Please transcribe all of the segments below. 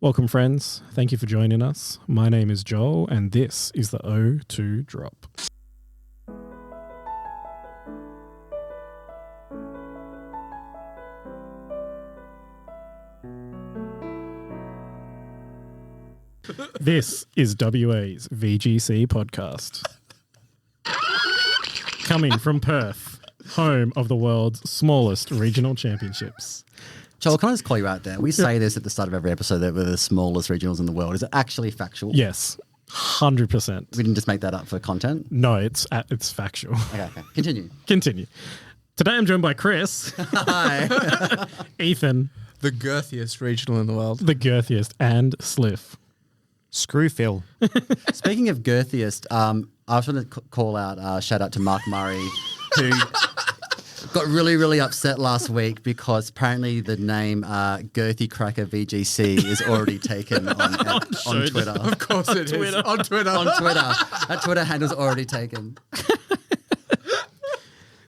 Welcome, friends. Thank you for joining us. My name is Joel, and this is the O2 Drop. This is WA's VGC podcast. Coming from Perth, home of the world's smallest regional championships. Joel, can I just call you out there? We say this at the start of every episode that we're the smallest regionals in the world. Is it actually factual? Yes, 100%. We didn't just make that up for content? No, it's factual. Okay. Continue. Today I'm joined by Chris. Hi. Ethan. The girthiest regional in the world. The girthiest. And Sliff. Screw Phil. Speaking of girthiest, I was going to call out, shout out to Mark Murray, who got really, really upset last week because apparently the name Girthy Cracker VGC is already taken on Twitter. Of course it is. On Twitter. On Twitter. That Twitter handle's already taken.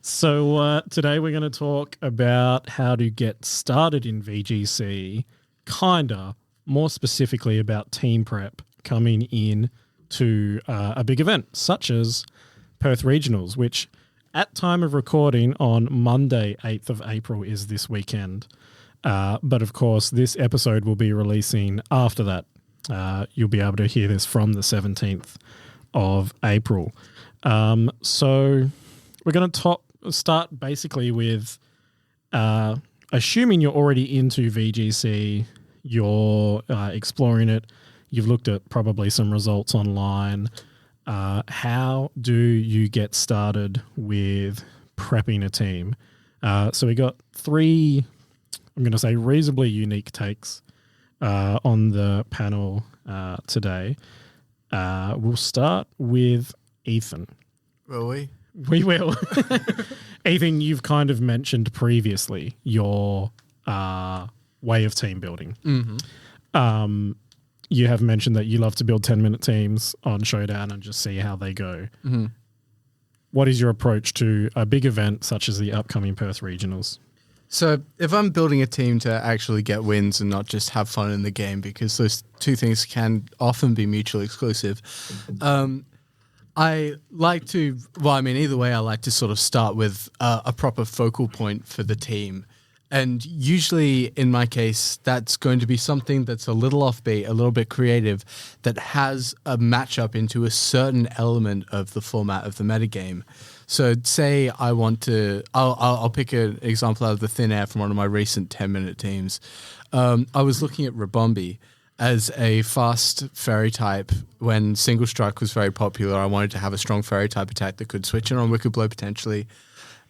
So today we're going to talk about how to get started in VGC, more specifically about team prep coming in to a big event such as Perth Regionals, which at time of recording on Monday, 8th of April is this weekend. But of course, this episode will be releasing after that. You'll be able to hear this from the 17th of April. So we're going to start basically with assuming you're already into VGC, you're exploring it, you've looked at probably some results online. How do you get started with prepping a team? So we got three, I'm going to say reasonably unique takes on the panel today. We'll start with Ethan. Will we? We will. Ethan, you've kind of mentioned previously your way of team building. Mm-hmm. You have mentioned that you love to build 10-minute teams on Showdown and just see how they go. Mm-hmm. What is your approach to a big event such as the upcoming Perth Regionals? So if I'm building a team to actually get wins and not just have fun in the game, because those two things can often be mutually exclusive, I like to, either way, I like to sort of start with a proper focal point for the team. And usually, in my case, that's going to be something that's a little offbeat, a little bit creative, that has a matchup into a certain element of the format of the metagame. So say I want to, I'll pick an example out of the thin air from one of my recent 10-minute teams. I was looking at Rabombi as a fast fairy type. When Single Strike was very popular, I wanted to have a strong fairy type attack that could switch in on Wicked Blow potentially.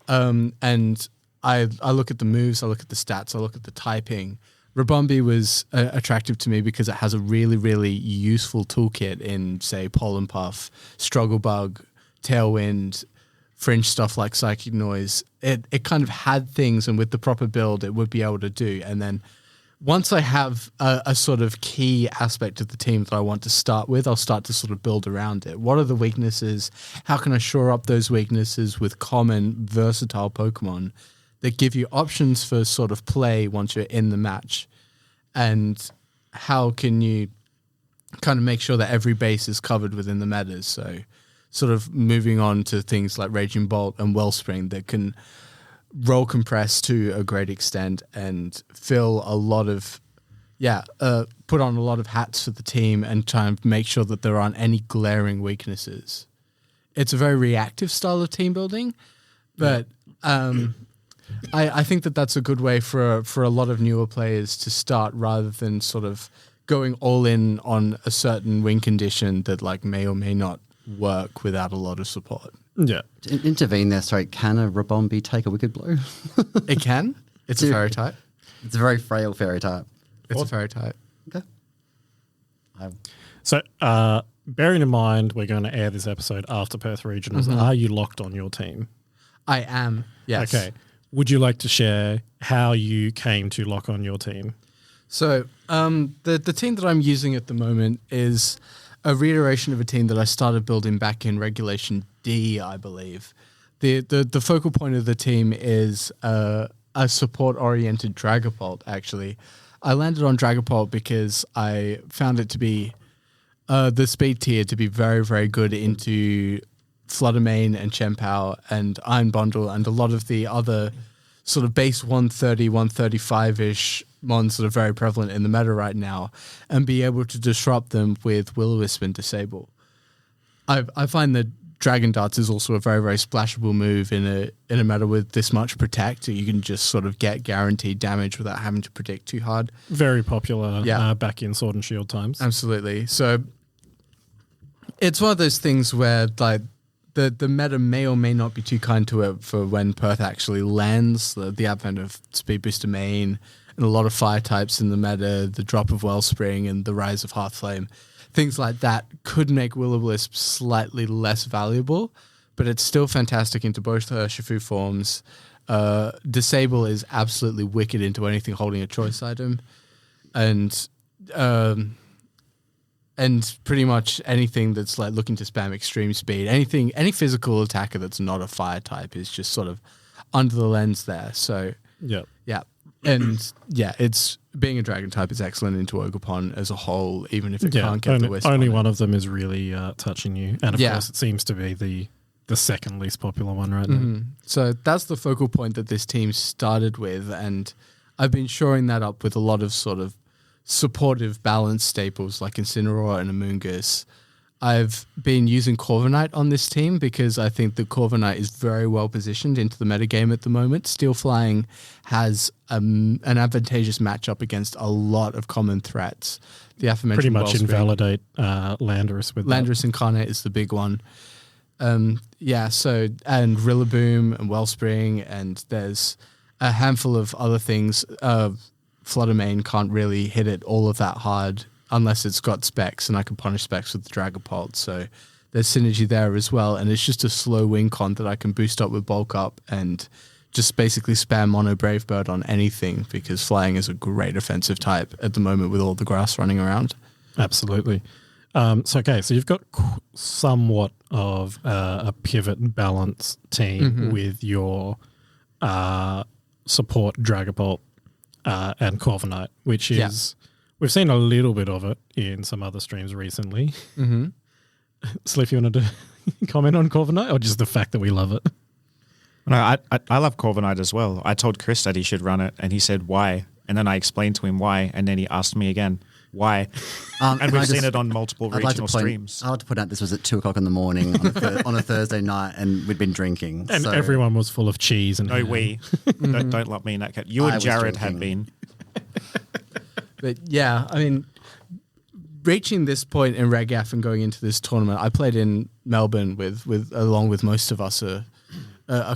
And I look at the moves, I look at the stats, I look at the typing. Rabombi was attractive to me because it has a really, really useful toolkit in, say, Pollen Puff, Struggle Bug, Tailwind, fringe stuff like Psychic Noise. It kind of had things, and with the proper build, it would be able to do. And then once I have a sort of key aspect of the team that I want to start with, I'll start to sort of build around it. What are the weaknesses? How can I shore up those weaknesses with common, versatile Pokemon that give you options for sort of play once you're in the match? And how can you kind of make sure that every base is covered within the metas? So sort of moving on to things like Raging Bolt and Wellspring that can roll compress to a great extent and fill a lot of, put on a lot of hats for the team and try and make sure that there aren't any glaring weaknesses. It's a very reactive style of team building, but I think that that's a good way for a lot of newer players to start, rather than sort of going all in on a certain win condition that like may or may not work without a lot of support. Yeah. To intervene there, sorry, can a Rabombi take a Wicked Blow? It can. It's a fairy type. It's a very frail fairy type. It's a fairy type. Okay. So bearing in mind we're going to air this episode after Perth Regionals, are you locked on your team? I am, yes. Okay. Would you like to share how you came to lock on your team? So the team that I'm using at the moment is a reiteration of a team that I started building back in Regulation D, I believe. The focal point of the team is a support-oriented Dragapult, actually. I landed on Dragapult because I found it to be the speed tier to be very, very good into Flutter Mane and Chien-Pao and Iron Bundle and a lot of the other sort of base 130, 135-ish mons that are very prevalent in the meta right now, and be able to disrupt them with Will-O-Wisp and Disable. I find that Dragon Darts is also a very, very splashable move in a meta with this much protect. You can just sort of get guaranteed damage without having to predict too hard. Very popular back in Sword and Shield times. Absolutely. So it's one of those things where like the meta may or may not be too kind to it for when Perth actually lands. The advent of Speed Booster Main and a lot of fire types in the meta, the drop of Wellspring and the rise of Hearthflame. Things like that could make Will-O-Wisp slightly less valuable, but it's still fantastic into both Urshifu forms. Disable is absolutely wicked into anything holding a choice item, and pretty much anything that's like looking to spam extreme speed. Any physical attacker that's not a fire type is just sort of under the lens there. So yeah. And it's being a dragon type is excellent into Ogerpon as a whole, even if it can't get the Wisp. Only one of them is really touching you. And of course it seems to be the second least popular one right now. So that's the focal point that this team started with, and I've been shoring that up with a lot of sort of supportive balance staples like Incineroar and Amoonguss. I've been using Corviknight on this team because I think that Corviknight is very well positioned into the metagame at the moment. Steel Flying has an advantageous matchup against a lot of common threats. The aforementioned pretty much Wellspring. invalidate Landorus with Landorus Incarnate is the big one. And Rillaboom and Wellspring, and there's a handful of other things. Flutter Mane can't really hit it all of that hard unless it's got specs, and I can punish specs with the Dragapult. So there's synergy there as well, and it's just a slow win con that I can boost up with Bulk Up and just basically spam Mono Brave Bird on anything, because flying is a great offensive type at the moment with all the grass running around. Absolutely. So you've got somewhat of a pivot balance team with your support Dragapult and Corviknight, which is... We've seen a little bit of it in some other streams recently. Sliff, you wanted to comment on Corviknight, or just the fact that we love it? No, I love Corviknight as well. I told Chris that he should run it, and he said why, and then I explained to him why, and then he asked me again why. And we've seen it on multiple regional streams. I like to point out this was at 2:00 in the morning on a Thursday night, and we'd been drinking, and everyone was full of cheese. And don't lump me in that cat. You and Jared had been. But yeah, I mean, reaching this point in RegF and going into this tournament, I played in Melbourne along with most of us a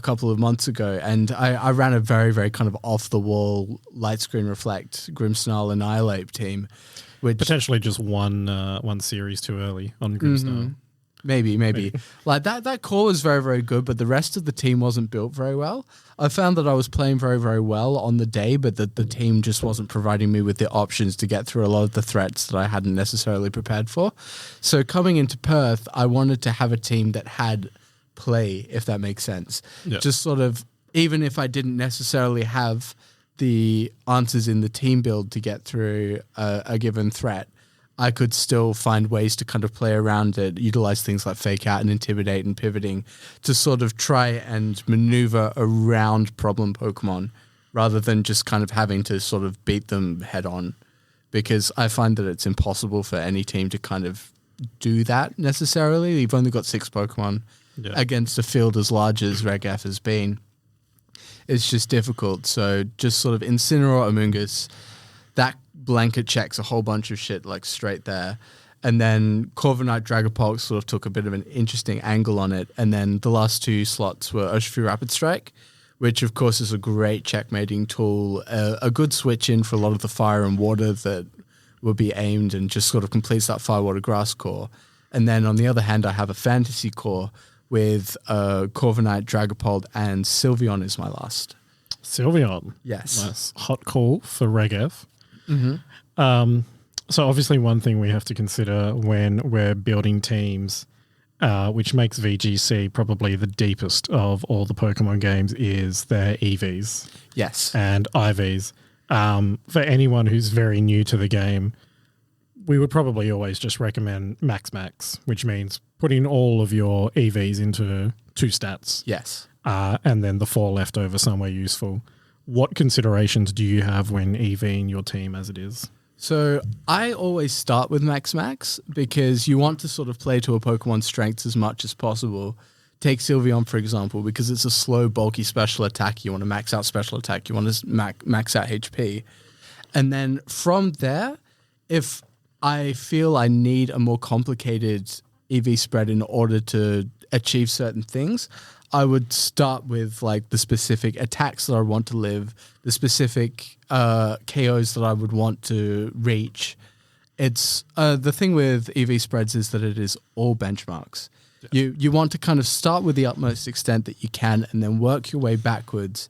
couple of months ago, and I ran a very, very kind of off the wall light screen reflect Grimmsnarl Annihilate team, which potentially just one series too early on Grimmsnarl. Maybe. Like that core was very, very good, but the rest of the team wasn't built very well. I found that I was playing very, very well on the day, but that the team just wasn't providing me with the options to get through a lot of the threats that I hadn't necessarily prepared for. So coming into Perth, I wanted to have a team that had play, if that makes sense. Yeah. Just sort of, even if I didn't necessarily have the answers in the team build to get through a given threat, I could still find ways to kind of play around it, utilize things like Fake Out and Intimidate and pivoting to sort of try and maneuver around problem Pokemon rather than just kind of having to sort of beat them head on, because I find that it's impossible for any team to kind of do that necessarily. You've only got 6 Pokemon against a field as large as RegF has been. It's just difficult. So just sort of Incineroar, Amoonguss, that blanket checks a whole bunch of shit like straight there. And then Corviknight Dragapult sort of took a bit of an interesting angle on it. And then the last 2 slots were Urshifu Rapid Strike, which of course is a great checkmating tool, a good switch in for a lot of the fire and water that would be aimed and just sort of completes that fire, water, grass core. And then on the other hand, I have a fantasy core with Corviknight, Dragapult, and Sylveon is my last. Sylveon. Yes. Nice. Hot call for RegF. So obviously one thing we have to consider when we're building teams, which makes VGC probably the deepest of all the Pokemon games, is their EVs. Yes. And IVs. For anyone who's very new to the game, we would probably always just recommend max, which means putting all of your EVs into 2 stats. Yes. And then the 4 left over somewhere useful. What considerations do you have when EVing your team as it is? So I always start with max because you want to sort of play to a Pokemon's strengths as much as possible. Take Sylveon, for example, because it's a slow, bulky special attack. You want to max out special attack. You want to max out HP. And then from there, if I feel I need a more complicated EV spread in order to achieve certain things, I would start with like the specific attacks that I want to live, the specific KOs that I would want to reach. It's the thing with EV spreads is that it is all benchmarks. Yeah. You want to kind of start with the utmost extent that you can and then work your way backwards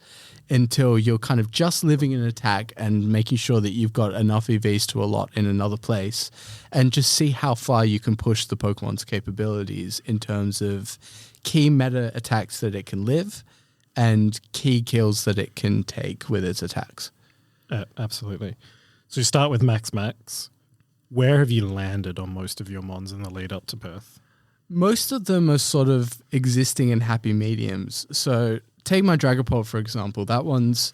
until you're kind of just living an attack and making sure that you've got enough EVs to allot in another place, and just see how far you can push the Pokemon's capabilities in terms of key meta attacks that it can live and key kills that it can take with its attacks. Absolutely. So you start with max. Where have you landed on most of your mons in the lead up to Perth? Most of them are sort of existing in happy mediums. So take my Dragapult, for example. That one's,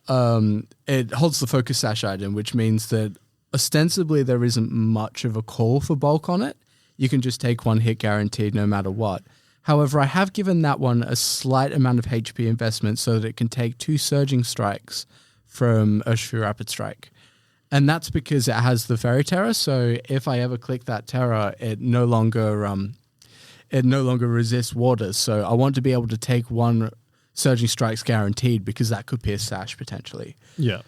it holds the Focus Sash item, which means that ostensibly there isn't much of a call for bulk on it. You can just take 1 hit guaranteed no matter what. However, I have given that one a slight amount of HP investment so that it can take 2 Surging Strikes from Urshifu Rapid Strike. And that's because it has the Fairy Terror, so if I ever click that Terror, it no longer resists water. So I want to be able to take 1 Surging Strikes guaranteed because that could pierce Sash potentially. Yeah.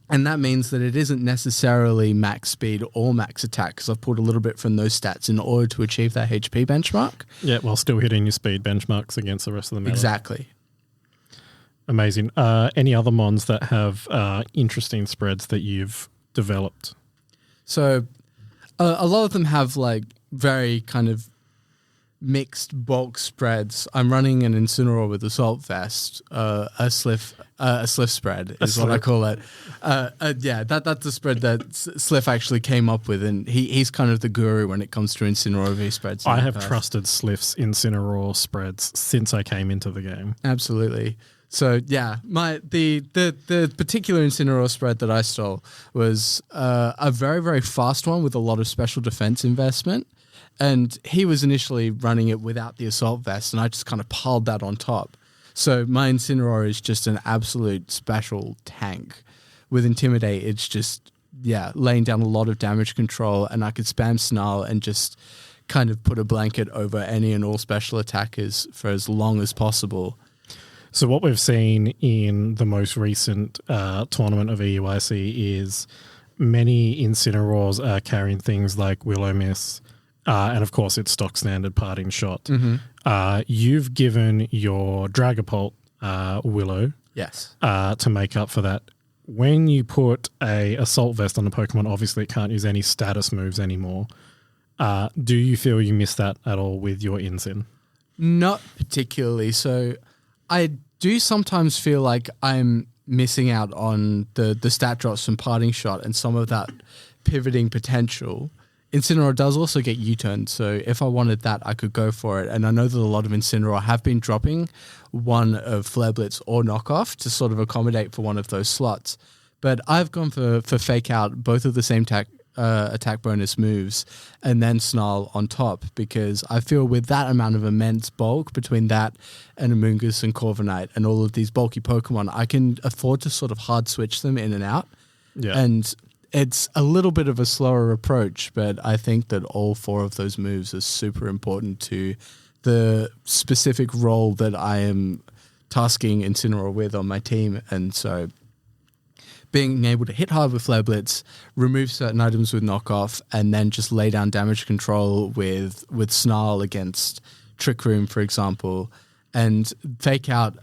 And that means that it isn't necessarily max speed or max attack because I've pulled a little bit from those stats in order to achieve that HP benchmark. Yeah, while still hitting your speed benchmarks against the rest of the meta. Exactly. Amazing. Any other mons that have interesting spreads that you've developed? So a lot of them have like very kind of mixed bulk spreads. I'm running an Incineroar with Assault Vest, a Sliff spread is what I call it. Yeah, that's the spread that Sliff actually came up with, and he's kind of the guru when it comes to Incineroar V spreads. I have trusted Sliff's Incineroar spreads since I came into the game. Absolutely. So yeah, the particular Incineroar spread that I stole was a very, very fast one with a lot of special defense investment. And he was initially running it without the Assault Vest, and I just kind of piled that on top. So my Incineroar is just an absolute special tank. With Intimidate, it's just, laying down a lot of damage control, and I could spam Snarl and just kind of put a blanket over any and all special attackers for as long as possible. So what we've seen in the most recent tournament of EUIC is many Incineroars are carrying things like Will-O-Miss, and of course it's stock standard parting shot. Mm-hmm. You've given your Dragapult Willow yes, to make up for that. When you put a Assault Vest on a Pokemon, obviously it can't use any status moves anymore. Do you feel you miss that at all with your Incin? Not particularly. So I do sometimes feel like I'm missing out on the stat drops from parting shot and some of that pivoting potential. Incineroar does also get U-turned, so if I wanted that, I could go for it. And I know that a lot of Incineroar have been dropping one of Flare Blitz or Knockoff to sort of accommodate for one of those slots. But I've gone for Fake Out, both of the same attack bonus moves, and then Snarl on top, because I feel with that amount of immense bulk between that and Amoonguss and Corviknight and all of these bulky Pokemon, I can afford to sort of hard switch them in and out. Yeah. And it's a little bit of a slower approach, but I think that all 4 of those moves are super important to the specific role that I am tasking Incineroar with on my team. And so being able to hit hard with Flare Blitz, remove certain items with Knockoff, and then just lay down damage control with Snarl against Trick Room, for example, and Fake Out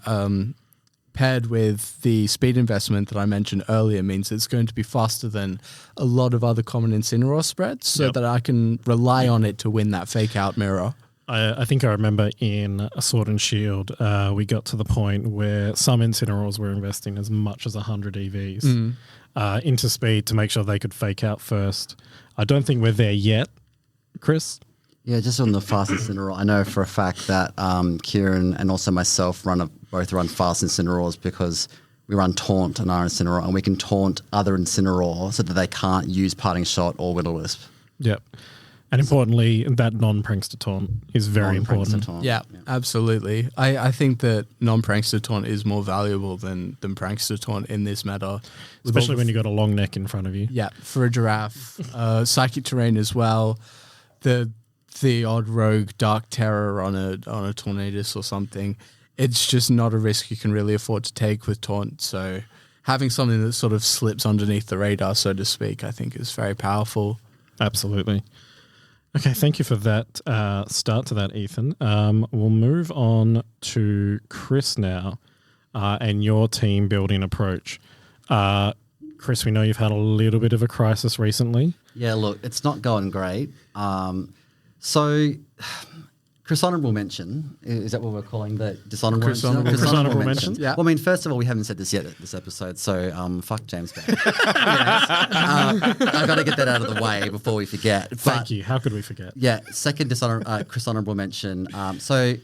paired with the speed investment that I mentioned earlier means it's going to be faster than a lot of other common Incineroar spreads, so that I can rely on it to win that Fake Out mirror. I think I remember in a Sword and Shield, we got to the point where some Incineroars were investing as much as 100 EVs into speed to make sure they could fake out first. I don't think we're there yet, Chris. Yeah, just on the fast Incineroar, I know for a fact that Kieran and also myself both run fast Incineroars because we run Taunt and our Incineroar, and we can taunt other Incineroar so that they can't use Parting Shot or Will-O-Wisp. Yep. And importantly, that non-prankster taunt is very important. Taunt. Yeah, absolutely. I think that non-prankster taunt is more valuable than prankster taunt in this meta. Especially when you got a long neck in front of you. Yeah, for a giraffe. Psychic terrain as well. The odd rogue Dark Terror on a Tornadus or something. It's just not a risk you can really afford to take with taunt. So having something that sort of slips underneath the radar, so to speak, I think is very powerful. Absolutely. Okay, thank you for that start to that, Ethan. We'll move on to Chris now and your team building approach. Chris, we know you've had a little bit of a crisis recently. Yeah, look, it's not going great. So, Chris Honourable Mention, is that what we're calling the dishonourable mention? Chris Honourable Mention. Yeah. Well, I mean, first of all, we haven't said this yet at this episode, so fuck James Bay. I've got to get that out of the way before we forget. Thank you. How could we forget? Yeah, second Chris Honourable Mention. So,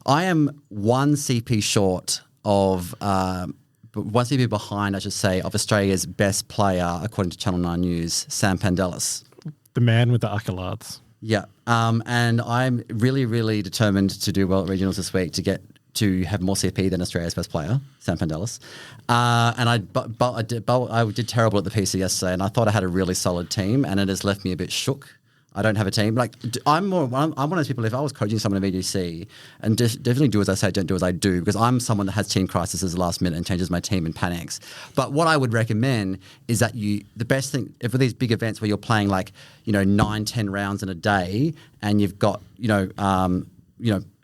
I am one CP short of, one CP behind, I should say, of Australia's best player, according to Channel 9 News, Sam Pandelis. The man with the accolades. Yeah, and I'm really, really determined to do well at regionals this week to have more CP than Australia's best player, Sam Pandelis. And I did terrible at the PC yesterday, and I thought I had a really solid team, and it has left me a bit shook. I don't have a team. Like I'm one of those people. If I was coaching someone in VGC, and definitely do as I say, don't do as I do, because I'm someone that has team crises at the last minute and changes my team and panics. But what I would recommend is that the best thing for these big events where you're playing 9-10 rounds in a day, and you've got like an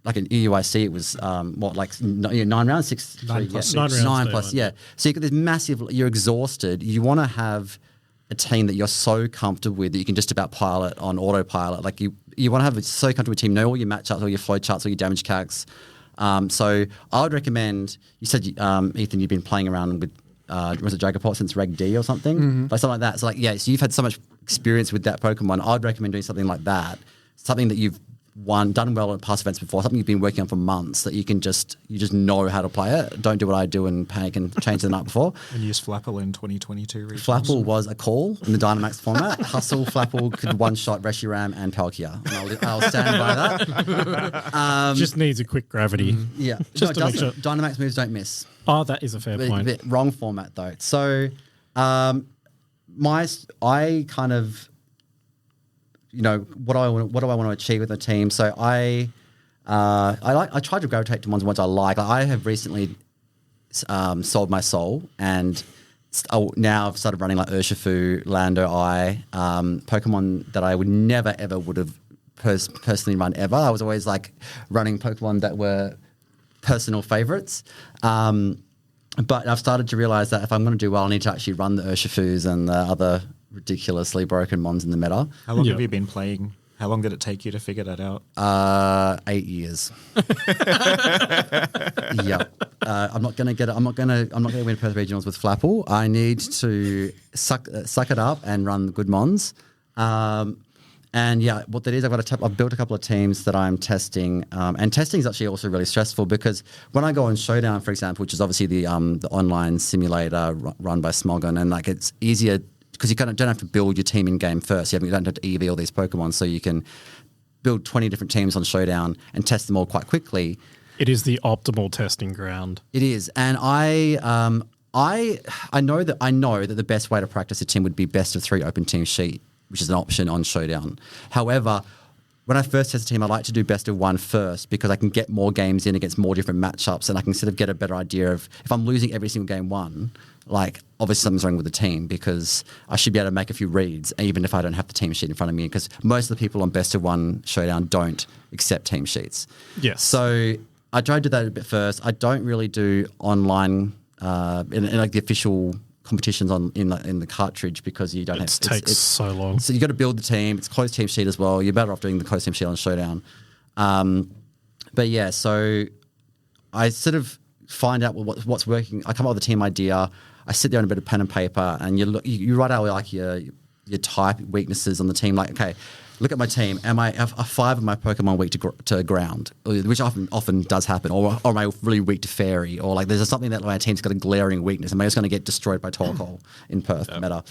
EUIC, it was 9 rounds, 6, 9 3, plus yeah, 6. 9 plus, yeah. So you got this massive. You're exhausted. You want to have a team that you're so comfortable with that you can just about pilot on autopilot. Like you want to have a so comfortable team, know all your matchups, all your flow charts, all your damage calcs. So I would recommend, you said, Ethan, you've been playing around with, was it Dragapult since Reg D or something? Mm-hmm. Like something like that. So so you've had so much experience with that Pokemon. I'd recommend doing something like that. Something that you've done well at past events before, something you've been working on for months that you just know how to play it. Don't do what I do and panic and change the night before. And use Flapple in 2022 regionals. Flapple was a call in the Dynamax format. Hustle, Flapple could one-shot Reshiram and Palkia. And I'll stand by that. Just needs a quick gravity. Yeah. Just to make sure. Dynamax moves don't miss. Oh, that is a fair point. Wrong format, though. So I kind of... what do I want to achieve with the team? So I try to gravitate to ones I like. I have recently sold my soul, and now I've started running like Urshifu, Lando Eye, Pokemon that I would never ever would have personally run ever. I was always like running Pokemon that were personal favorites. But I've started to realize that if I'm going to do well, I need to actually run the Urshifus and the other ridiculously broken mons in the meta. How long have you been playing? How long did it take you to figure that out? 8 years. Yeah. I'm not going to win Perth Regionals with Flapple. I need to suck it up and run good mons. And yeah, what that is, I've built a couple of teams that I'm testing, and testing is actually also really stressful because when I go on Showdown, for example, which is obviously the online simulator run by Smolgan, and like it's easier because you kind of don't have to build your team in game first. You don't have to EV all these Pokemon, so you can build 20 different teams on Showdown and test them all quite quickly. It is the optimal testing ground. It is, and I know that the best way to practice a team would be best of 3 open team sheet, which is an option on Showdown. However, when I first test a team, I like to do best of 1 first because I can get more games in against more different matchups, and I can sort of get a better idea of if I'm losing every single game 1, like obviously something's wrong with the team because I should be able to make a few reads even if I don't have the team sheet in front of me, because most of the people on best of 1 Showdown don't accept team sheets. Yes. So I try to do that a bit first. I don't really do online in like the official competitions in the cartridge because you don't have. It takes so long. So you got to build the team. It's closed team sheet as well. You're better off doing the closed team sheet on Showdown. But yeah, so I sort of find out what's working. I come up with a team idea. I sit there on a bit of pen and paper, and you write out like your type weaknesses on the team. Like, okay, look at my team. Am I are 5 of my Pokemon weak to ground, which often does happen, or am I really weak to fairy, or like there's something that my team's got a glaring weakness. Am I just going to get destroyed by Torkoal in Perth meta?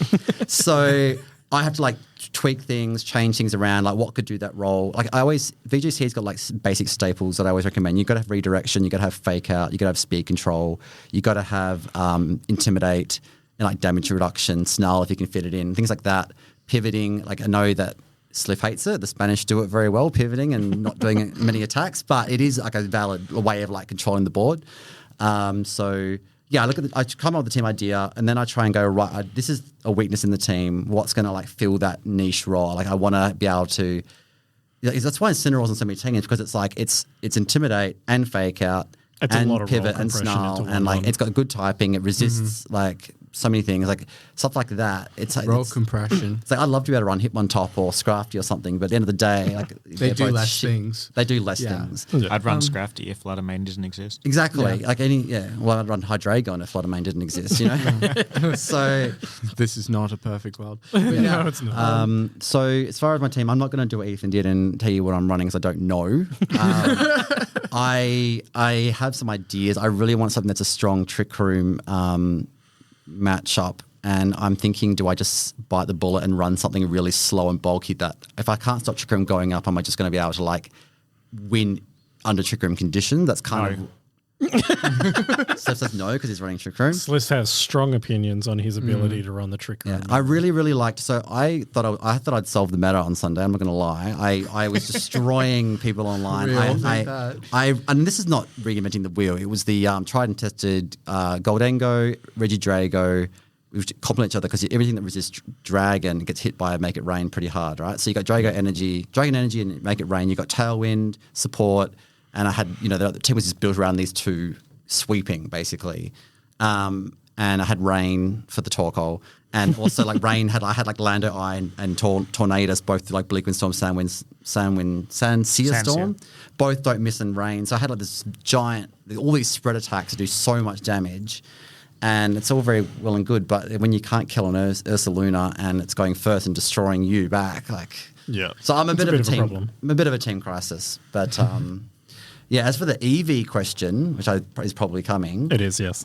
So I have to like tweak things, change things around. Like what could do that role? Like VGC's got like basic staples that I always recommend. You've got to have redirection. You've got to have fake out. You've got to have speed control. You've got to have intimidate and like damage reduction, snarl if you can fit it in, things like that. Pivoting, like I know that Sliff hates it. The Spanish do it very well, pivoting and not doing many attacks, but it is like a valid way of like controlling the board. So yeah, I come up with the team idea, and then I try and go, right, this is a weakness in the team. What's going to like fill that niche role? Like I want to be able to. That's why Incineroar's on so many teams, because it's like it's intimidate and fake out and pivot and snarl, and like it's got good typing. It resists like so many things, like stuff like that. It's like roll compression. It's like I'd love to be able to run Hitmontop or Scrafty or something, but at the end of the day, like they do less things. They do less things. I'd run Scrafty if Fluttermane didn't exist. Exactly. Like well, I'd run Hydreigon if Fluttermane didn't exist, you know? So this is not a perfect world. No, it's not. So as far as my team, I'm not going to do what Ethan did and tell you what I'm running because I don't know. I have some ideas. I really want something that's a strong Trick Room matchup, and I'm thinking, do I just bite the bullet and run something really slow and bulky that if I can't stop Trick Room going up, am I just going to be able to like win under Trick Room conditions? That's kind of Steph says no because he's running Trick Room. Sliss has strong opinions on his ability to run the Trick Room. Yeah, I really, really liked. So I thought I'd solve the meta on Sunday. I'm not going to lie. I was destroying people online. And this is not reinventing the wheel. It was the tried and tested Goldengo, Regidrago, which complement each other because everything that resists Dragon gets hit by Make It Rain pretty hard, right? So you got Dragon Energy, and Make It Rain. You got Tailwind, support. And I had, the team was just built around these two sweeping, basically. And I had Rain for the Torkoal. And also, like, I had like Lando Eye and Tornadoes, both like Bleak Windstorm, Sandsear Storm. Both don't miss in Rain. So I had like this giant, all these spread attacks to do so much damage. And it's all very well and good, but when you can't kill an Ursaluna and it's going first and destroying you back, like... Yeah. So I'm a bit of a team... problem. I'm a bit of a team crisis, but... Yeah, as for the EV question, which is probably coming. It is, yes.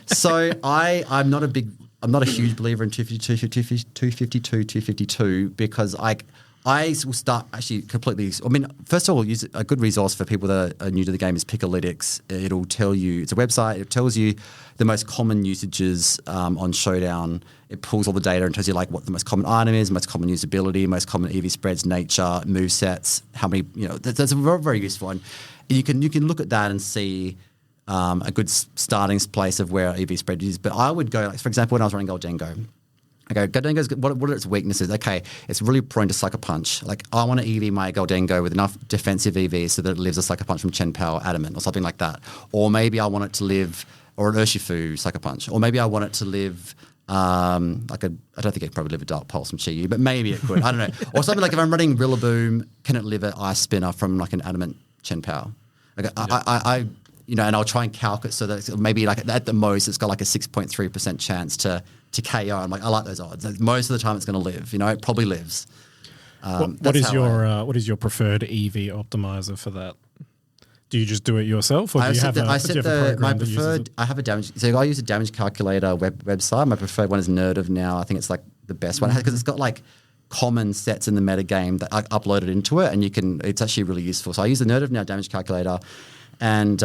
So I'm not a huge believer in 252, 252 because I will start actually completely. I mean, first of all, use a good resource for people that are new to the game is Pickalytics. It'll tell you, it's a website, it tells you the most common usages on Showdown. It pulls all the data and tells you like what the most common item is, most common usability, most common EV spreads, nature, move sets, how many, that's very, very useful. And you can look at that and see a good starting place of where EV spread is. But I would go, like, for example, when I was running Goldengo, Goldengo's what are its weaknesses? Okay, it's really prone to Sucker Punch. Like, I want to EV my Goldengo with enough defensive EV so that it lives a Sucker Punch from Chen Pao Adamant or something like that. Or maybe I want it to live, or an Urshifu Sucker Punch. Or maybe I want it to live... I don't think it could probably live a Dark Pulse from Chi-Yu, but maybe it could. I don't know. Or something like if I'm running Rillaboom, can it live an Ice Spinner from like an Adamant Chen Pao? Like and I'll try and calc it so that it's maybe like at the most it's got like a 6.3% chance to KO. I'm like, I like those odds. Most of the time it's going to live. It probably lives. What is your preferred EV optimizer for that? Do you just do it yourself, or do you have a program that uses it? I have a damage. So I use a damage calculator website. My preferred one is Nerdiv now. I think it's like the best one because it's got like common sets in the metagame that I uploaded into it, and it's actually really useful. So I use the Nerdiv now damage calculator, and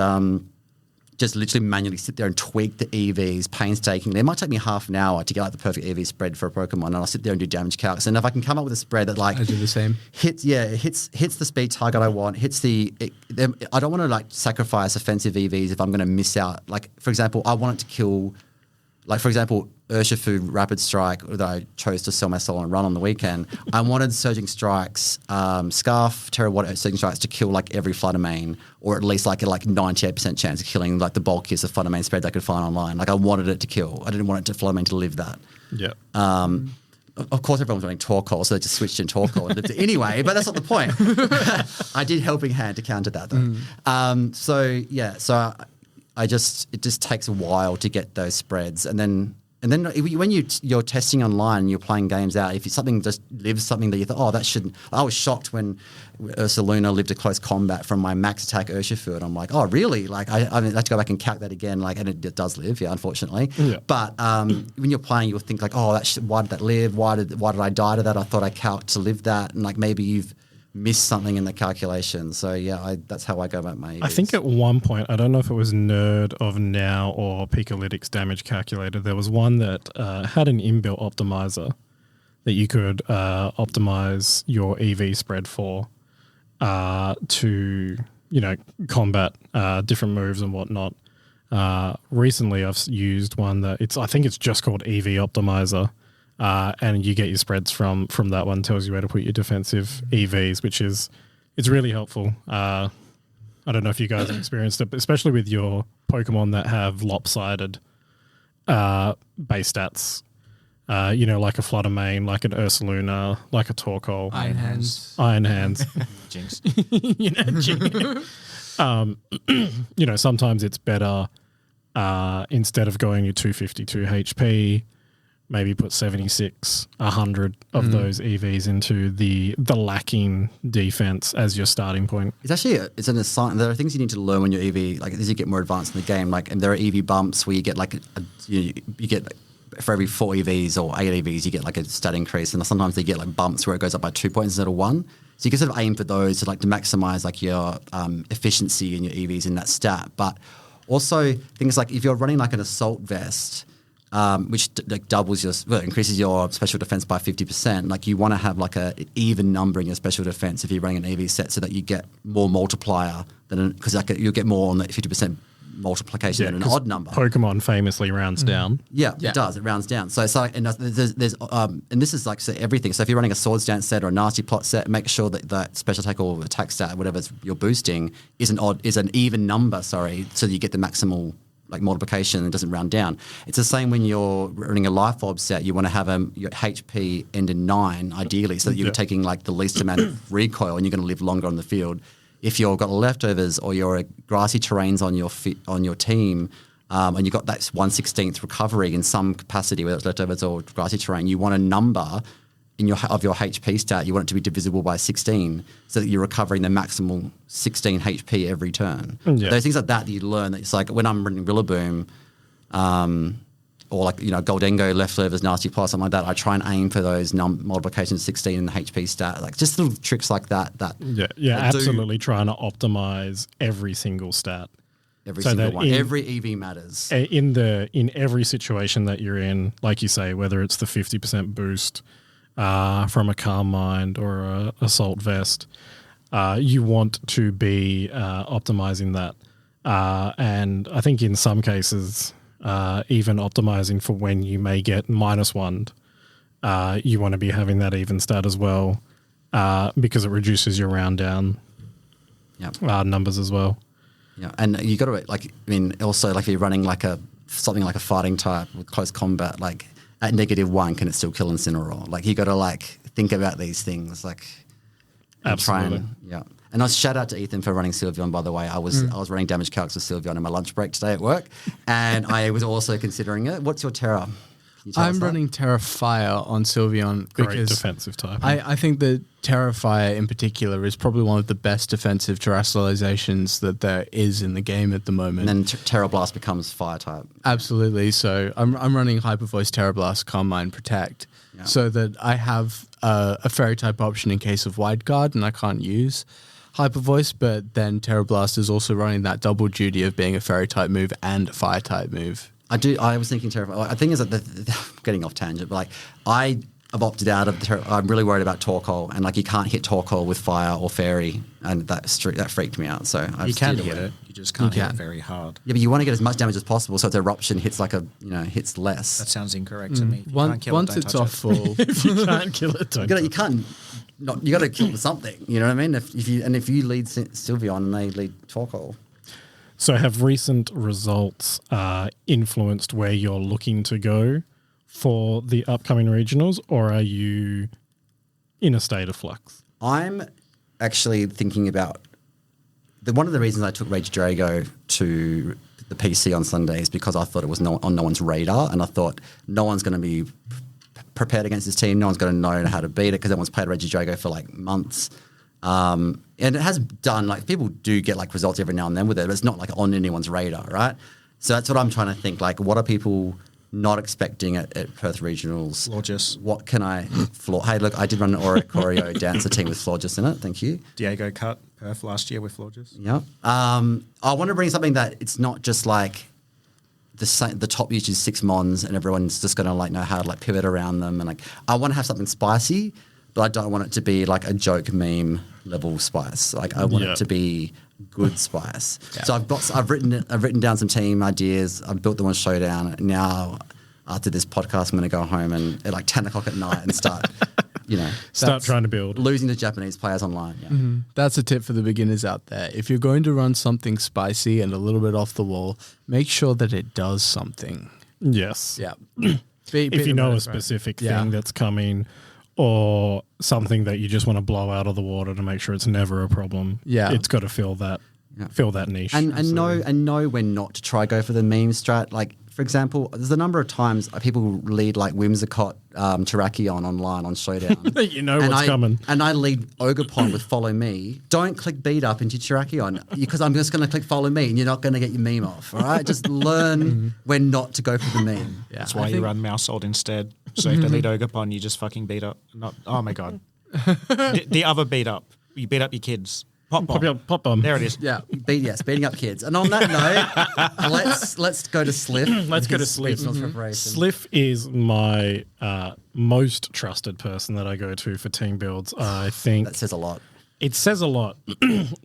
just literally manually sit there and tweak the EVs painstakingly. It might take me half an hour to get like the perfect EV spread for a Pokemon, and I'll sit there and do damage calcs. And if I can come up with a spread that like I do the same, hits the speed target I want, I don't want to like sacrifice offensive EVs if I'm going to miss out. Like for example, I want it to kill, like for example, Urshifu Rapid Strike that I chose to sell my soul and run on the weekend. I wanted Surging Strikes, Scarf, Terrawater Surging Strikes to kill like every Fluttermane, or at least like a 98% chance of killing like the bulkiest of Fluttermane spreads I could find online. Like I wanted it to kill. I didn't want it to Fluttermane to live that. Yeah. of course, everyone's running Torkoal, so they just switched in Torkoal and lived it anyway. But that's not the point. I did helping hand to counter that though. So it just takes a while to get those spreads, and then when you're testing online, you're playing games out. If something just lives something that you thought, that shouldn't. I was shocked when Ursaluna lived a close combat from my max attack Urshifu, and I'm like, oh really? Like I have to go back and calc that again. Like, and it does live, unfortunately. Yeah. But when you're playing, you'll think like, oh, why did that live? Why did I die to that? I thought I calced to live that, and like maybe you've missed something in the calculation. So that's how I go about my EVs. I think at one point, I don't know if it was Nerd of Now or Picolytics Damage Calculator, there was one that had an inbuilt optimizer that you could optimize your EV spread for to, combat different moves and whatnot. Recently, I've used one that I think it's just called EV Optimizer. And you get your spreads from that one. Tells you where to put your defensive EVs, it's really helpful. I don't know if you guys have experienced it, but especially with your Pokemon that have lopsided base stats, like a Fluttermane, like an Ursaluna, like a Torkoal. Iron Hands. Jinx. Sometimes it's better instead of going your 252 HP, maybe put 76, 100 of those EVs into the lacking defense as your starting point. It's an assign. There are things you need to learn when you're EV, like as you get more advanced in the game. Like, and there are EV bumps where you get you get for every 4 EVs or 8 EVs, you get like a stat increase, and sometimes they get like bumps where it goes up by 2 points instead of 1. So you can sort of aim for those to maximize like your efficiency in your EVs in that stat. But also things like if you're running like an assault vest, which increases your special defense by 50%. Like you want to have like a even number in your special defense if you're running an EV set, so that you get more multiplier because you'll get more on the 50% multiplication than an odd number. Pokemon famously rounds down. Yeah, it does. It rounds down. So it's like, and there's and this is like everything. So if you're running a Swords Dance set or a Nasty Plot set, make sure that special attack or attack stat, whatever you're boosting, is an even number. So that you get the maximal multiplication and it doesn't round down. It's the same when you're running a life orb set. You want to have your HP end in 9 ideally, so that you're taking the least amount of recoil and you're going to live longer on the field. If you've got leftovers or your grassy terrains on your team, and you've got that 1/16th recovery in some capacity, whether it's leftovers or grassy terrain, you want a number of your HP stat. You want it to be divisible by 16, so that you're recovering the maximal 16 HP every turn. Yeah. Those things like that you learn. That it's like when I'm running Rillaboom, or Goldengo leftovers, Nasty Plot, something like that. I try and aim for those multiplications 16 in the HP stat, just little tricks like that. Absolutely trying to optimize every single stat. Every single one. Every EV matters. In every situation that you're in, like you say, whether it's the 50% boost from a Calm Mind or a Assault Vest, you want to be optimizing that. And I think in some cases, even optimizing for when you may get -1, you want to be having that even stat as well, because it reduces your round down numbers as well. Yeah, and you got to also if you're running something like a fighting type with close combat, at -1, can it still kill Incineroar? You got to think about these things, Absolutely. And I shout out to Ethan for running Sylveon, by the way. I was running damage calcs with Sylveon in my lunch break today at work, and I was also considering it. What's your Terra? I'm running Terra Fire on Sylveon Great because defensive type. I think that Terra Fire in particular is probably one of the best defensive terrestrializations that there is in the game at the moment. And then Terra Blast becomes Fire type. Absolutely. So I'm running Hyper Voice, Terra Blast, Calm Mind, Protect, so that I have a Fairy type option in case of Wide Guard and I can't use Hyper Voice, but then Terra Blast is also running that double duty of being a Fairy type move and a Fire type move. I was thinking Terra. I think is that getting off tangent, but I've opted out of Terra. I'm really worried about Torkoal, and you can't hit Torkoal with Fire or Fairy, and that freaked me out. So you can hit it, you just can't hit it very hard. Yeah, but you want to get as much damage as possible, so its eruption hits hits less. That sounds incorrect to me. Once it's off full, if you can't kill it, you can't. You got to kill with something. You know what I mean? If you lead Sylveon and they lead Torkoal. So have recent results influenced where you're looking to go for the upcoming regionals, or are you in a state of flux? I'm actually thinking about one of the reasons I took Rage Drago to the PC on Sunday is because I thought it was on no one's radar, and I thought no one's going to be prepared against this team. No one's going to know how to beat it because everyone's played Rage Drago for like months. And it has done, like, people do get like results every now and then with it, but it's not like on anyone's radar, right? So that's what I'm trying to think. Like, what are people not expecting at Perth Regionals? Florges. What can I Hey, look, I did run an choreo dancer team with Florges in it. Thank you. Diego cut Perth last year with Florges. Yeah. I want to bring something that it's not just like the top uses 6 mons and everyone's just going to like know how to like pivot around them, and like I want to have something spicy, but I don't want it to be like a joke meme level spice. Like I want it to be good spice. Yeah. So I've written down some team ideas. I've built them on Showdown. Now after this podcast, I'm going to go home and at like 10 o'clock at night and start, start trying to build. Losing to Japanese players online. Yeah. Mm-hmm. That's a tip for the beginners out there. If you're going to run something spicy and a little bit off the wall, make sure that it does something. Yes. Yeah. If you know a specific thing that's coming, or something that you just want to blow out of the water to make sure it's never a problem. Yeah. It's got to fill that niche. And know when not to try go for the meme strat. Like, for example, there's a number of times people lead like Whimsicott Terrakion online on Showdown. You know what's coming. And I lead Ogre with Follow Me. Don't click beat up into Terrakion because I'm just going to click Follow Me and you're not going to get your meme off, all right? Just learn when not to go for the meme. Yeah. That's why you run Mousehold instead. So if they lead Ogre, you just fucking beat up. Oh my God. the other beat up. You beat up your kids. Pop bomb. There it is. Yeah, beating up kids. And on that note, let's go to Sliff. Let's go to Sliff. Sliff is my most trusted person that I go to for team builds. I think that says a lot. It says a lot.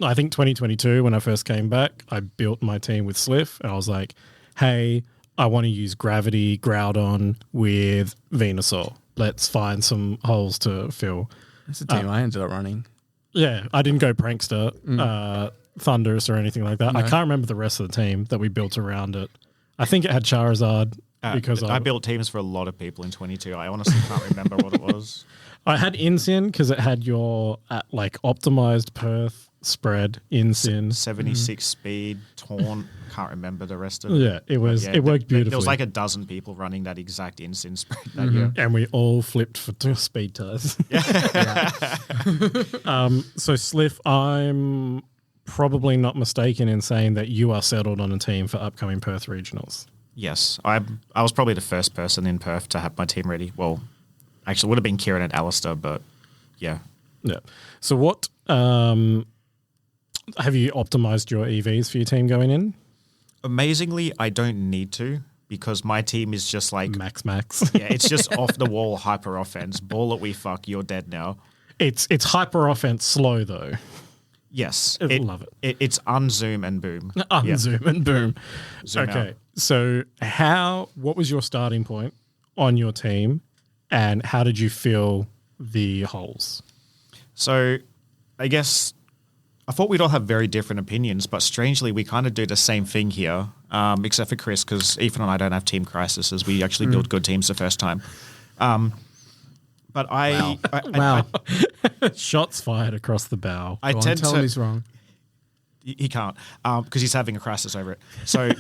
I think 2022, when I first came back, I built my team with Sliff, and I was like, hey, I want to use Gravity Groudon with Venusaur. Let's find some holes to fill. That's the team I ended up running. Yeah, I didn't go Prankster, Thunderous or anything like that. No. I can't remember the rest of the team that we built around it. I think it had Charizard because I built teams for a lot of people in 22. I honestly can't remember what it was. I had Incin because it had your optimized Perth spread Incin. 76 speed, Taunt. Can't remember the rest of it. Yeah, it was. It worked beautifully. There was like a dozen people running that exact Incin spread that year. And we all flipped for 2 speed ties. So Sliff, I'm probably not mistaken in saying that you are settled on a team for upcoming Perth regionals. Yes, I was probably the first person in Perth to have my team ready. Well, actually, it would have been Kieran and Alistair, but yeah. So what have you optimized your EVs for your team going in? Amazingly, I don't need to because my team is just like max. Yeah, it's just off the wall hyper offense. Ball it, we fuck. You're dead now. It's hyper offense slow though. Yes, love it. It's unzoom and boom. Unzoom and boom. Zoom okay, out. So what was your starting point on your team, and how did you fill the holes? So, I guess I thought we'd all have very different opinions, but strangely, we kind of do the same thing here, except for Chris, because Ethan and I don't have team crises. We actually build good teams the first time. But Wow. Shots fired across the bow. I tend to tell him he's wrong. He can't, because he's having a crisis over it. So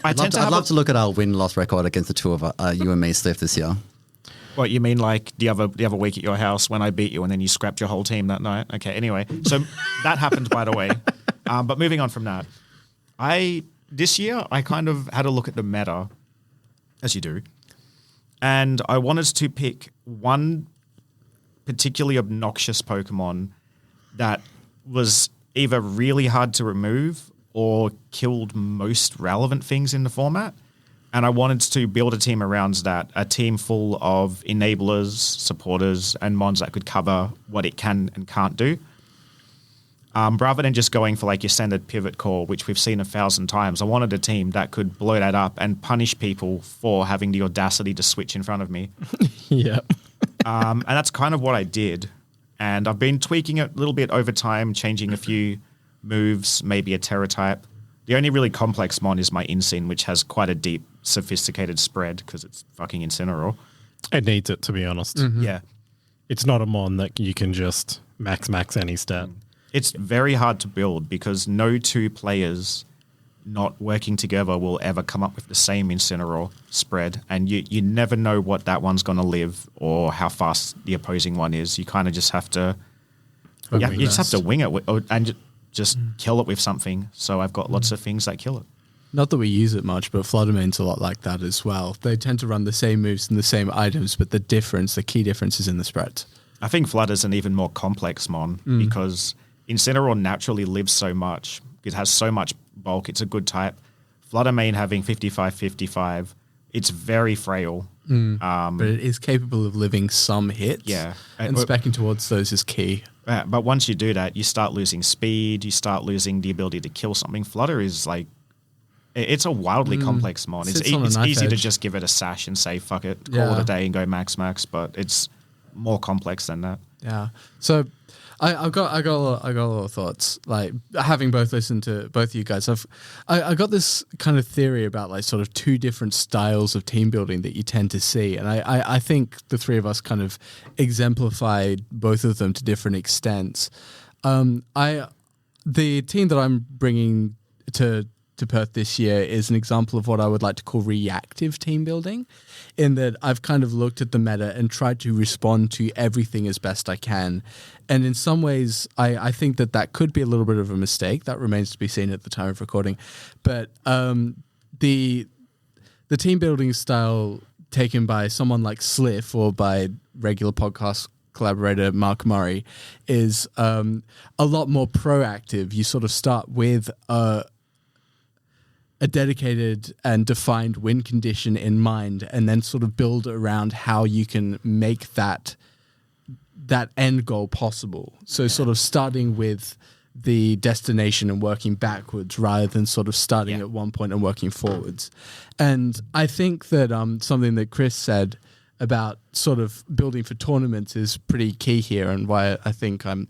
I'd love to look at our win-loss record against the two of you and me, Steph, this year. What, you mean like the other week at your house when I beat you and then you scrapped your whole team that night? Okay, anyway. So that happened, by the way. But moving on from that, this year I kind of had a look at the meta, as you do, and I wanted to pick one particularly obnoxious Pokemon that was either really hard to remove or killed most relevant things in the format. And I wanted to build a team around that, a team full of enablers, supporters, and mons that could cover what it can and can't do. Rather than just going for like your standard pivot core, which we've seen 1,000 times, I wanted a team that could blow that up and punish people for having the audacity to switch in front of me. Yeah. And that's kind of what I did. And I've been tweaking it a little bit over time, changing a few moves, maybe a Terra type. The only really complex mon is my Incin, which has quite a deep, sophisticated spread because it's fucking Incineroar. It needs it, to be honest. Yeah. It's not a mon that you can just max any stat. It's very hard to build because no two players not working together will ever come up with the same Incineroar spread, and you never know what that one's going to live or how fast the opposing one is. You kind of just have to you just have to wing it and just kill it with something. So I've got lots of things that kill it. Not that we use it much, but Fluttermane's a lot like that as well. They tend to run the same moves and the same items, but the key difference is in the spreads. I think Flutter's an even more complex mon because Incineroar naturally lives so much. It has so much bulk. It's a good type. Fluttermane having 55-55, it's very frail. But it is capable of living some hits. Yeah. And speccing towards those is key. But once you do that, you start losing speed. You start losing the ability to kill something. Flutter is like, it's a wildly complex mon. It's easy to just give it a sash and say, fuck it, call it a day and go max, but it's more complex than that. Yeah. So I got a lot of thoughts. Like having both listened to both of you guys, I got this kind of theory about like sort of two different styles of team building that you tend to see, and I think the three of us kind of exemplified both of them to different extents. The team that I'm bringing to Perth this year is an example of what I would like to call reactive team building, in that I've kind of looked at the meta and tried to respond to everything as best I can. And in some ways, I think that could be a little bit of a mistake. That remains to be seen at the time of recording. But the team building style taken by someone like Sliff or by regular podcast collaborator Mark Murray is a lot more proactive. You sort of start with a dedicated and defined win condition in mind, and then sort of build around how you can make that end goal possible. So sort of starting with the destination and working backwards rather than sort of starting at one point and working forwards. And I think that something that Chris said about sort of building for tournaments is pretty key here, and why I think I'm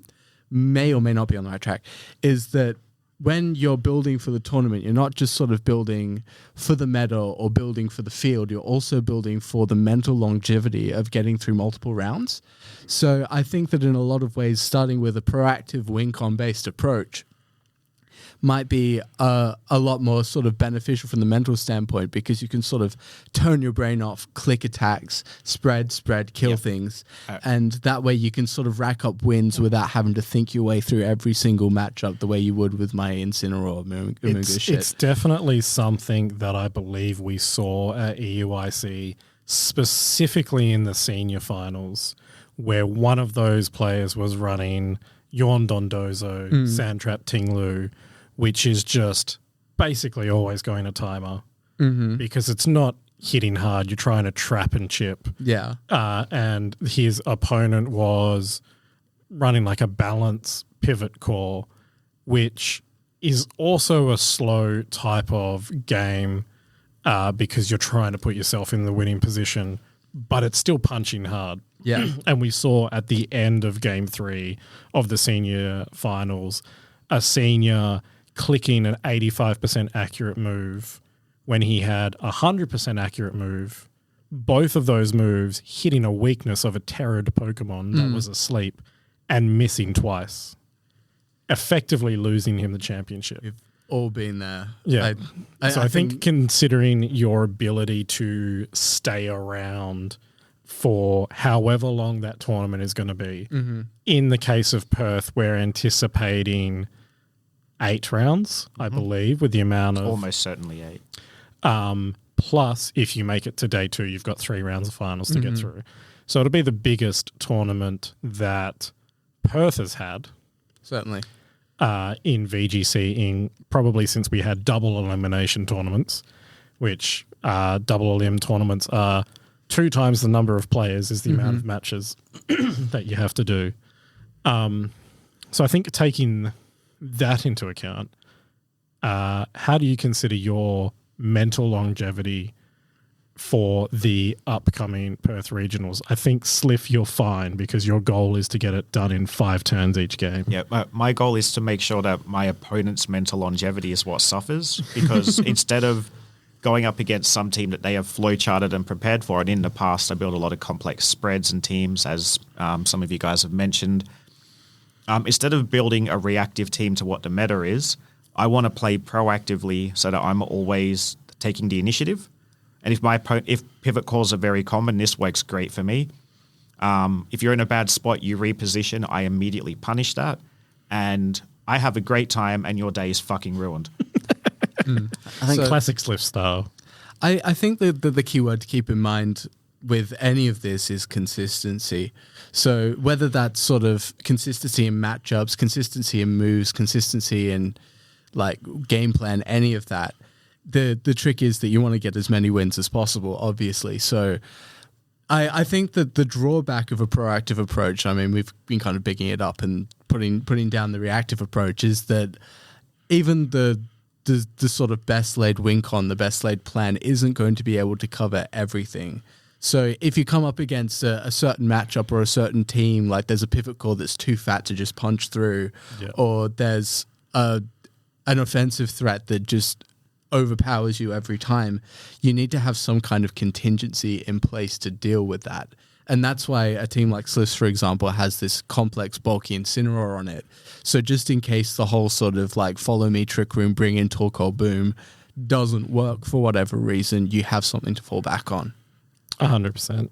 may or may not be on the right track, is that when you're building for the tournament, you're not just sort of building for the meta or building for the field, you're also building for the mental longevity of getting through multiple rounds. So I think that in a lot of ways, starting with a proactive win-con-based approach might be a lot more sort of beneficial from the mental standpoint, because you can sort of turn your brain off, click attacks, spread, kill things. And that way you can sort of rack up wins without having to think your way through every single matchup the way you would with my Incineroar It's definitely something that I believe we saw at EUIC, specifically in the senior finals, where one of those players was running Yorn Dondozo, Sandtrap Tinglu, which is just basically always going to timer because it's not hitting hard. You're trying to trap and chip. Yeah. And his opponent was running like a balance pivot core, which is also a slow type of game because you're trying to put yourself in the winning position, but it's still punching hard. Yeah. And we saw at the end of game 3 of the senior finals, a senior clicking an 85% accurate move when he had a 100% accurate move. Both of those moves hitting a weakness of a terrored Pokemon that was asleep and missing twice, effectively losing him the championship. We've all been there. Yeah. I think considering your ability to stay around for however long that tournament is going to be, in the case of Perth, we're anticipating 8 rounds, I believe, with the amount of... Almost certainly 8. Plus, if you make it to day 2, you've got 3 rounds of finals to get through. So it'll be the biggest tournament that Perth has had. Certainly. In VGC, in probably since we had double elimination tournaments, which double elim tournaments are 2 times the number of players is the amount of matches that you have to do. So I think taking that into account, how do you consider your mental longevity for the upcoming Perth regionals. I think Sliff, you're fine because your goal is to get it done in 5 turns each game. Yeah, my goal is to make sure that my opponent's mental longevity is what suffers, because instead of going up against some team that they have flowcharted and prepared for, and in the past I built a lot of complex spreads and teams, as some of you guys have mentioned. Instead of building a reactive team to what the meta is, I want to play proactively so that I'm always taking the initiative. And if pivot calls are very common, this works great for me. If you're in a bad spot, you reposition, I immediately punish that. And I have a great time and your day is fucking ruined. I think classic Sliff style. I think that the key word to keep in mind with any of this is consistency. So whether that's sort of consistency in matchups, consistency in moves, consistency in like game plan, any of that, the trick is that you want to get as many wins as possible, obviously. So I think that the drawback of a proactive approach, I mean, we've been kind of bigging it up and putting down the reactive approach, is that even the sort of best laid win con, the best laid plan isn't going to be able to cover everything. So if you come up against a certain matchup or a certain team, like there's a pivot call that's too fat to just punch through, or there's an offensive threat that just overpowers you every time, you need to have some kind of contingency in place to deal with that. And that's why a team like Sliss, for example, has this complex, bulky Incineroar on it. So just in case the whole sort of like follow me, trick room, bring in Torkoal boom doesn't work for whatever reason, you have something to fall back on. 100%.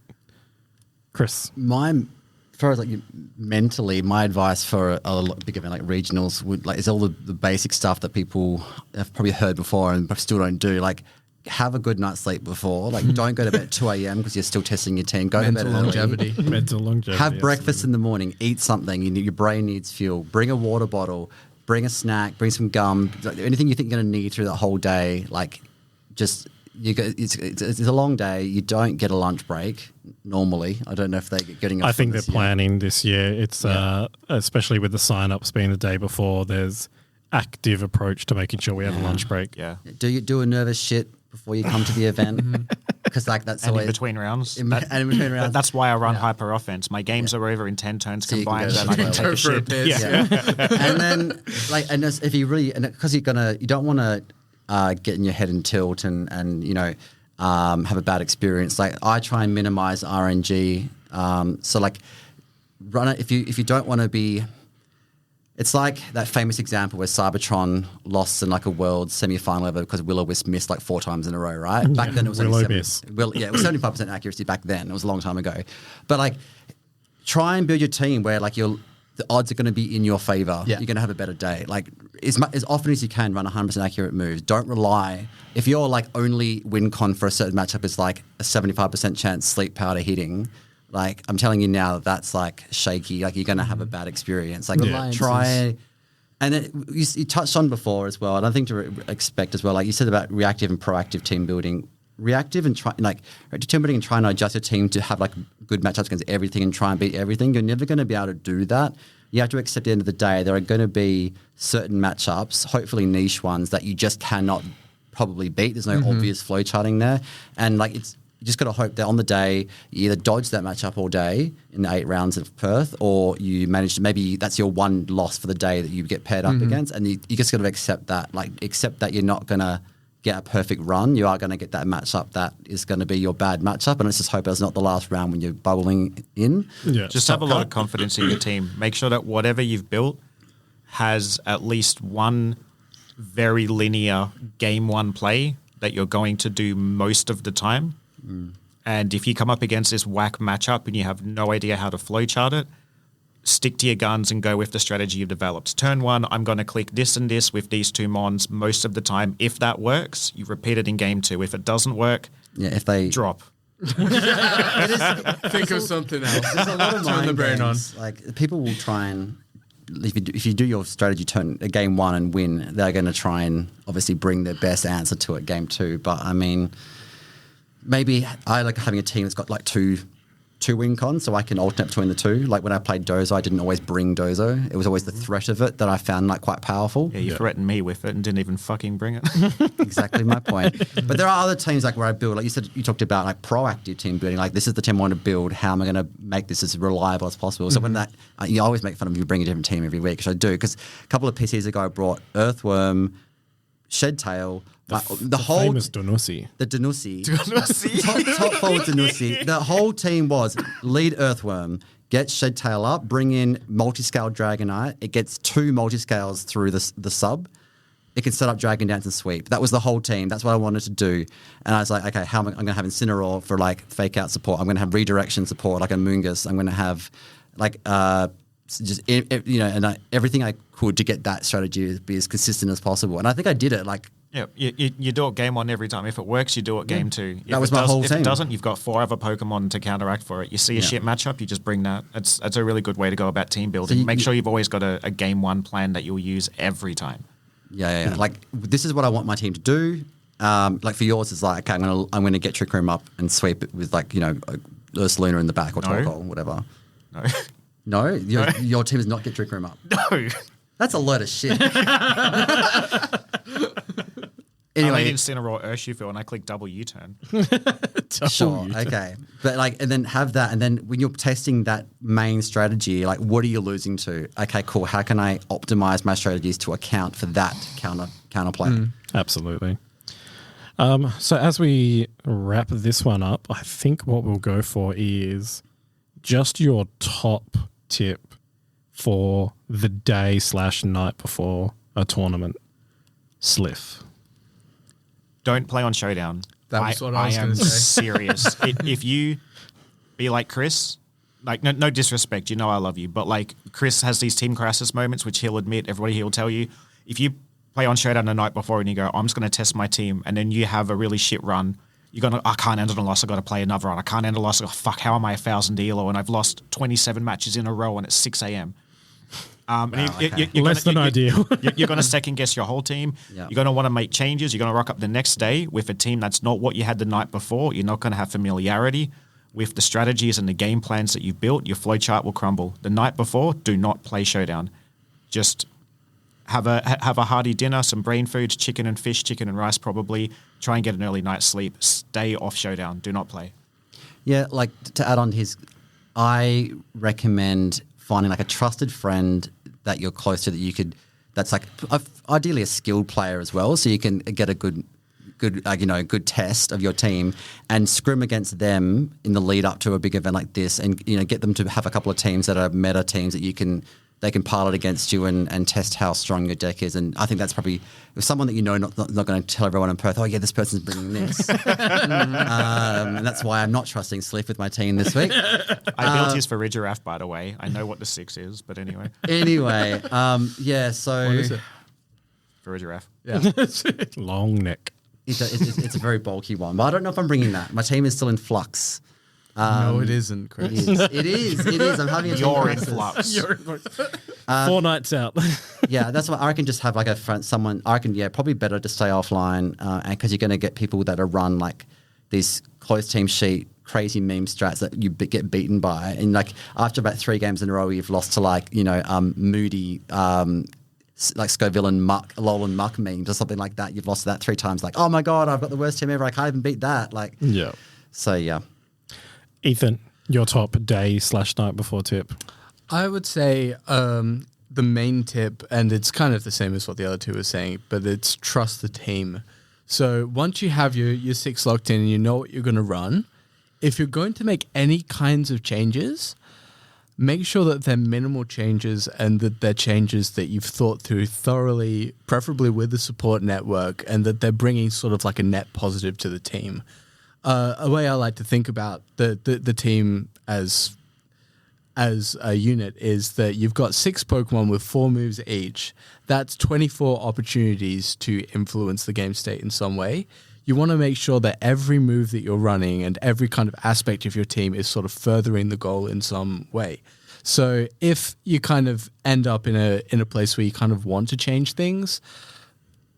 Chris? As far as like mentally, my advice for a big event like regionals is all the basic stuff that people have probably heard before and still don't do. Like, have a good night's sleep before. Like, don't go to bed at 2 a.m. because you're still testing your team. Go to bed longevity. Mental longevity. Have breakfast in the morning. Eat something. Your brain needs fuel. Bring a water bottle. Bring a snack. Bring some gum. Like, anything you think you're going to need through the whole day. Like, just it's a long day. You don't get a lunch break normally. I don't know if they're getting. I think they're planning this year. It's especially with the sign-ups being the day before. There's active approach to making sure we have a lunch break. Yeah. Do you do a nervous shit before you come to the event? Because like that's and always in between rounds. in between rounds. That's why I run hyper offense. My games are over in 10 turns So you can combined, go and I can take a shit. And then like if you really because you don't want to get in your head and tilt and have a bad experience. Like I try and minimize RNG. So like run it if you don't want to be. It's like that famous example where Cybertron lost in like a world semi-final ever because Will-O-Wisp missed like 4 times in a row, right? Back then it was only it was 75% accuracy back then. It was a long time ago. But like try and build your team where like the odds are going to be in your favor. Yeah. You're going to have a better day. Like as often as you can, run 100% accurate moves. Don't rely. If your like only win con for a certain matchup is like a 75% chance sleep powder hitting, like I'm telling you now, that's like shaky. Like you're going to have a bad experience. Like try. And you touched on before as well, and I think to expect as well, like you said about reactive and proactive team building. Reactive and team building and trying to adjust your team to have like good matchups against everything and try and beat everything. You're never going to be able to do that. You have to accept at the end of the day there are going to be certain matchups, hopefully niche ones, that you just cannot probably beat. There's no obvious flow charting there, and like you just got to hope that on the day you either dodge that matchup all day in the 8 rounds of Perth, or you manage to maybe that's your one loss for the day that you get paired up against, and you just got to accept that. Like accept that you're not going to get a perfect run. You are going to get that matchup that is going to be your bad matchup, and let's just hope it's not the last round when you're bubbling in. Yeah. Just have a lot of confidence in your team. Make sure that whatever you've built has at least one very linear game one play that you're going to do most of the time. And if you come up against this whack matchup and you have no idea how to flowchart it, stick to your guns and go with the strategy you've developed. Turn 1, I'm going to click this and this with these 2 mons most of the time. If that works, you repeat it in game 2. If it doesn't work, if they drop. Think of something else. There's a lot of Turn the brain on. Like people will try and if you do your strategy turn game 1 and win, they're going to try and obviously bring their best answer to it game 2. But I mean, maybe I like having a team that's got like two two win con, so I can alternate between the two. Like when I played Dozo, I didn't always bring Dozo. It was always the threat of it that I found like quite powerful. Yeah, you threatened me with it and didn't even fucking bring it. Exactly my point. But there are other teams like where I build, like you said, you talked about like proactive team building. Like this is the team I want to build. How am I going to make this as reliable as possible? So when that, you always make fun of you bring a different team every week, which I do. Because a couple of PCs ago, I brought Earthworm, Shedtail, the whole famous Donusi. the Danusi, top forward Danusi. The whole team was lead Earthworm, get Shedtail up, bring in multi-scale Dragonite. It gets 2 multi-scales through the sub. It can set up Dragon Dance and Sweep. That was the whole team. That's what I wanted to do. And I was like, okay, how am I'm going to have Incineroar for like fake out support. I'm going to have redirection support like a Moongus. I'm going to have like everything I could to get that strategy to be as consistent as possible. And I think I did it. Like, Yeah, you do it game 1 every time. If it works, you do it game 2. That was my whole If team. it doesn't, you've got 4 other Pokemon to counteract for it. You see a shit matchup, you just bring that. It's a really good way to go about team building. So Make sure you've always got a game 1 plan that you'll use every time. Yeah. Like this is what I want my team to do. Like for yours, it's like, okay, I'm gonna get Trick Room up and sweep it with like Ursaluna in the back or Torkoal, whatever. No. No, your team does not get Trick Room up. No. That's a load of shit. I Anyway, made Incineroar Urshifu and I click double U-turn. sure, okay, but like, and then have that, and then when you're testing that main strategy, like, what are you losing to? Okay, cool. How can I optimize my strategies to account for that counterplay? Absolutely. So as we wrap this one up, I think what we'll go for is just your top tip for the day/night before a tournament. Sliff. Don't play on Showdown. That was what I was am gonna say. serious. If you be like Chris, like no disrespect, you know I love you, but like Chris has these team crisis moments, which he'll admit, everybody he'll tell you. If you play on Showdown the night before and you go, I'm just going to test my team, and then you have a really shit run, you're going to, I can't end on a loss, I've got to play another run. I can't end a loss, fuck, how am I 1,000 elo and I've lost 27 matches in a row and it's 6 a.m. You're Less than ideal. You're going to second guess your whole team. Yeah. You're going to want to make changes. You're going to rock up the next day with a team that's not what you had the night before. You're not going to have familiarity with the strategies and the game plans that you've built. Your flowchart will crumble. The night before, do not play Showdown. Just have a hearty dinner, some brain foods, chicken and fish, chicken and rice probably. Try and get an early night's sleep. Stay off Showdown. Do not play. Yeah, like to add on to his, I recommend finding like a trusted friend that you're close to that's like ideally a skilled player as well, so you can get a good test of your team and scrim against them in the lead up to a big event like this, and get them to have a couple of teams that are meta teams that they can pilot against you and test how strong your deck is. And I think that's probably with someone that not going to tell everyone in Perth, oh yeah, this person's bringing this. And that's why I'm not trusting Sliff with my team this week. I built his for Ridgeraff, by the way. I know what the 6 is, but anyway. Anyway, yeah, so... What is it? For Ridgeraff. Yeah. Long neck. It's a very bulky one, but I don't know if I'm bringing that. My team is still in flux. No, it isn't, Chris. It is. I'm having a team You're in crisis. flux. 4 nights out. Yeah, that's why I reckon just have like a front someone. I reckon probably better to stay offline, and because you're going to get people that are run like these close team sheet crazy meme strats that you get beaten by, and like after about 3 games in a row, you've lost to like moody. Like Scoville and Muck, Lol and Muck memes or something like that. You've lost that 3 times. Like, oh my god, I've got the worst team ever. I can't even beat that. Like, Yeah. So yeah. Ethan, your top day/night before tip. I would say the main tip, and it's kind of the same as what the other two were saying, but it's trust the team. So once you have your 6 locked in and you know what you're going to run, if you're going to make any kinds of changes, make sure that they're minimal changes and that they're changes that you've thought through thoroughly, preferably with the support network, and that they're bringing sort of like a net positive to the team. A way I like to think about the team as a unit is that you've got 6 Pokemon with 4 moves each. That's 24 opportunities to influence the game state in some way. You want to make sure that every move that you're running and every kind of aspect of your team is sort of furthering the goal in some way. So if you kind of end up in a place where you kind of want to change things,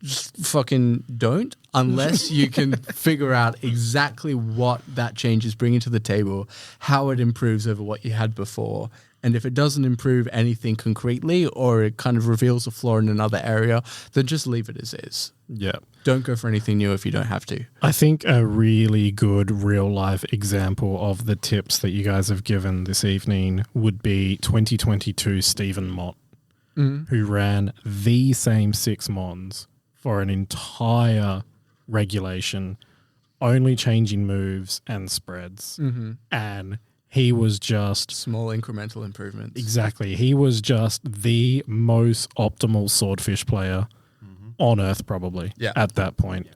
just fucking don't unless you can figure out exactly what that change is bringing to the table, how it improves over what you had before. And if it doesn't improve anything concretely or it kind of reveals a flaw in another area, then just leave it as is. Yeah. Don't go for anything new if you don't have to. I think a really good real life example of the tips that you guys have given this evening would be 2022 Stephen Mott, who ran the same 6 mons for an entire regulation, only changing moves and spreads. And he was just... Small incremental improvements. Exactly. He was just the most optimal swordfish player on Earth, probably, at that point.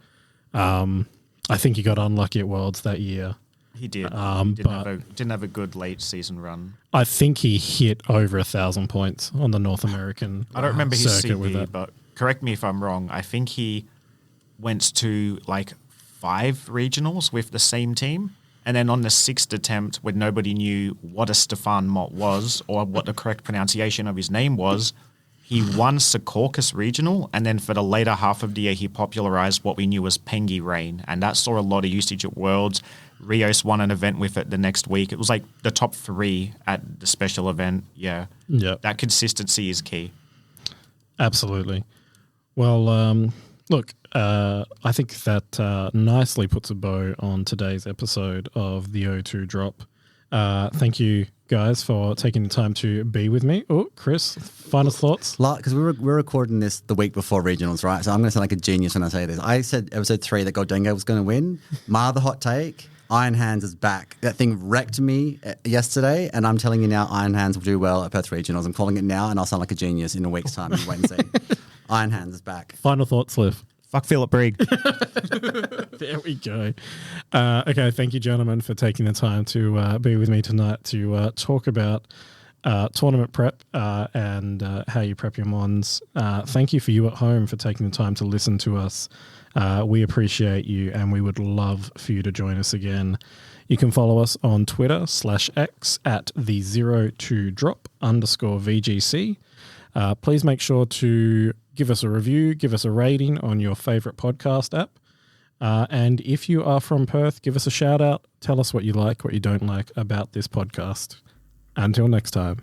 I think he got unlucky at Worlds that year. He did. Didn't have a good late season run. I think he hit over 1,000 points on the North American I don't remember his circuit with CV, it. but correct me if I'm wrong. I think he went to like 5 regionals with the same team. And then on the 6th attempt, when nobody knew what a Stefan Mott was or what the correct pronunciation of his name was, he won Secaucus Regional, and then for the later half of the year, he popularized what we knew as Pengi Rain, and that saw a lot of usage at Worlds. Rios won an event with it the next week. It was like the top 3 at the special event. Yeah. That consistency is key. Absolutely. Well, look, I think that nicely puts a bow on today's episode of the O2 Drop. Thank you, guys, for taking the time to be with me. Oh, Chris, final thoughts? Because we're recording this the week before regionals, right? So I'm going to sound like a genius when I say this. I said episode 3 that Goldengo was going to win. The hot take. Iron Hands is back. That thing wrecked me yesterday, and I'm telling you now, Iron Hands will do well at Perth Regionals. I'm calling it now, and I'll sound like a genius in a week's time. You wait and see. Iron Hands is back. Final thoughts, Liv. Fuck Philip Brigg. There we go. Okay, thank you, gentlemen, for taking the time to be with me tonight to talk about tournament prep and how you prep your mons. Thank you for you at home for taking the time to listen to us. We appreciate you, and we would love for you to join us again. You can follow us on Twitter /X at the 02drop_VGC. Please make sure to give us a review, give us a rating on your favorite podcast app. And if you are from Perth, give us a shout out. Tell us what you like, what you don't like about this podcast. Until next time.